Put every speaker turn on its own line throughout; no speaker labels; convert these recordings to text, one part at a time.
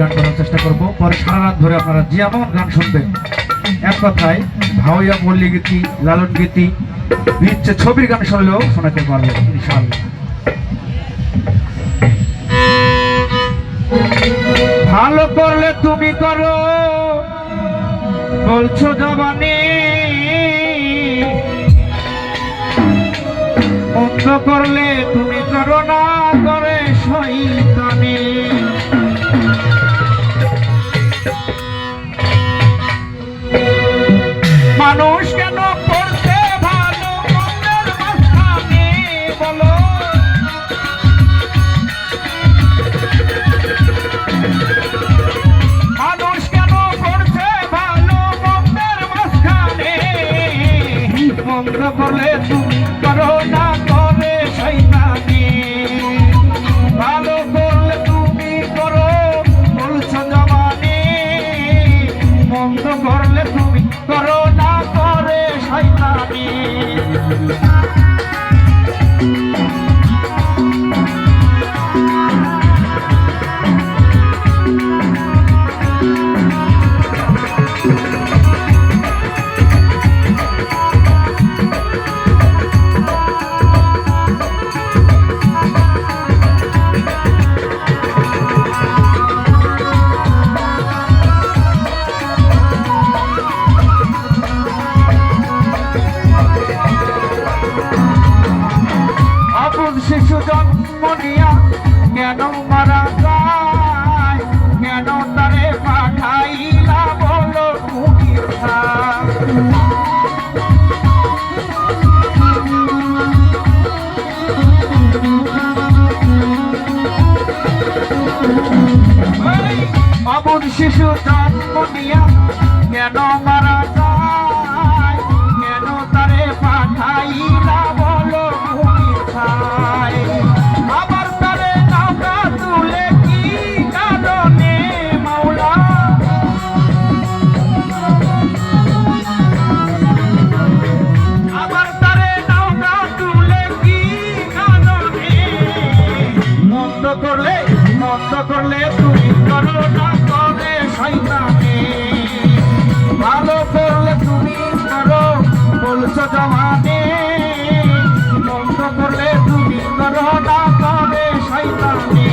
গান করার চেষ্টা করব। পরে সারা রাত ধরে আপনারা যেমন গান শুনবেন, এক কথায় ভাওয়া পল্লী গীতি, লালন গীতি, ইচ্ছে ছবির গান শুনলেও শোনাতে পারবো ইনশাআল্লাহ। ভালো করলে তুমি করো বলছো জবানে, মন্দ করলে তুমি করো না করে শয়তানি। মানুষ কেন করতে ভালো মন্দের মাঝখানে বলো, মানুষ কেন করছে ভালো মন্দের মাঝখানে, মন্দ করলে তুমি করো না করে শয়তানি। ভালো করলে তুমি করো বলছো জবানে, মন্দ করলে তুমি করো না করে শয়তানি। শিশু জন্ম নিয়া কেন মারা যায়, কেন তারে পাঠাইলা বলো তুমি। অবুধ শিশু জন্ম নিয়া কেন মারা যায়, কেন তারে পাঠাইলা বলো তুমি। আবার তারে নৌকা তুলে কি কারণে মাওলা, আবার তারে নৌকা তুলে কি কারণে। মন্দ করলে তুমি করো না করে শয়তানি। ভালো করলে তুমি করো বলছো জবানে, মন্দ করলে তুমি করো না করে শয়তানি।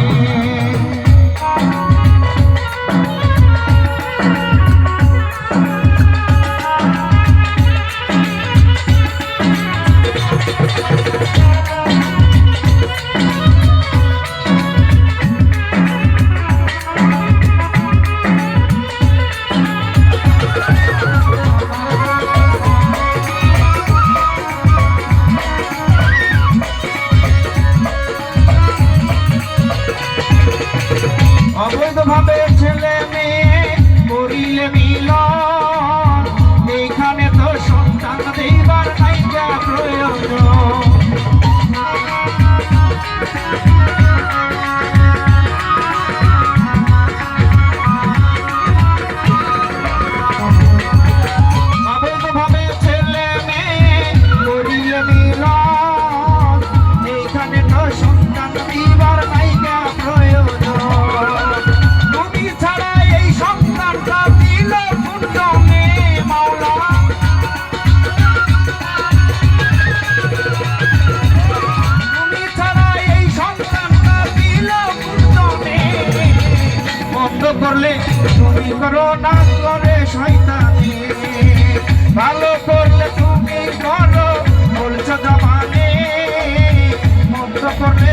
অবৈধভাবে ছেলে মেয়ে করিলে মিলন, এইখানে তো সন্তান দিবার নাইকা প্রয়োজন। অবৈধভাবে ছেলে মেয়ে করিলে মিলন, এইখানে তো সন্তান দিবার নাইকা প্রয়োজন। করলে তুমি করো না করে শয়তানি। ভালো করলে তুমি করো বলছো জবানে, মন্দ করলে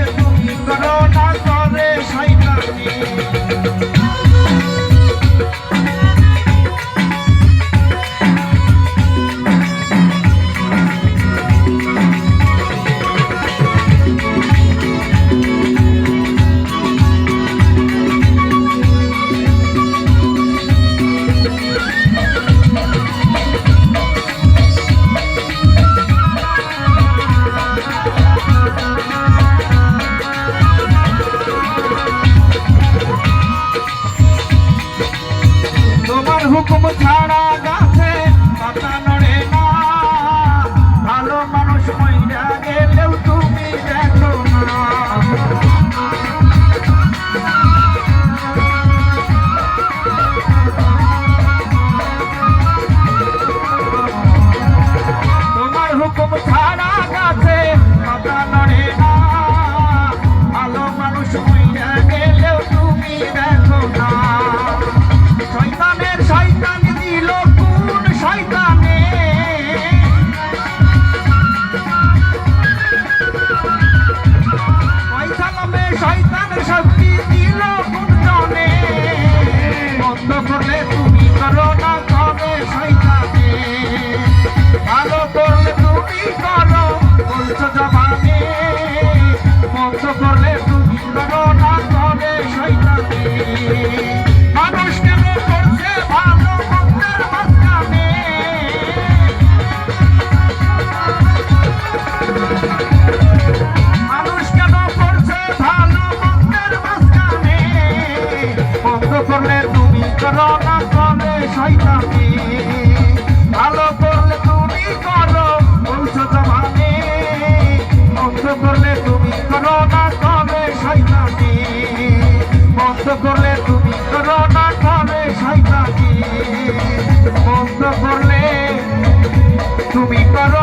শয়তানি ভালো করলে তুমি করো বলছো জবানে বন্ধ করলে তুমি করো না তবে শয়তানি বন্ধ করলে তুমি করো না তবে শয়তানি বন্ধ করলে তুমি করো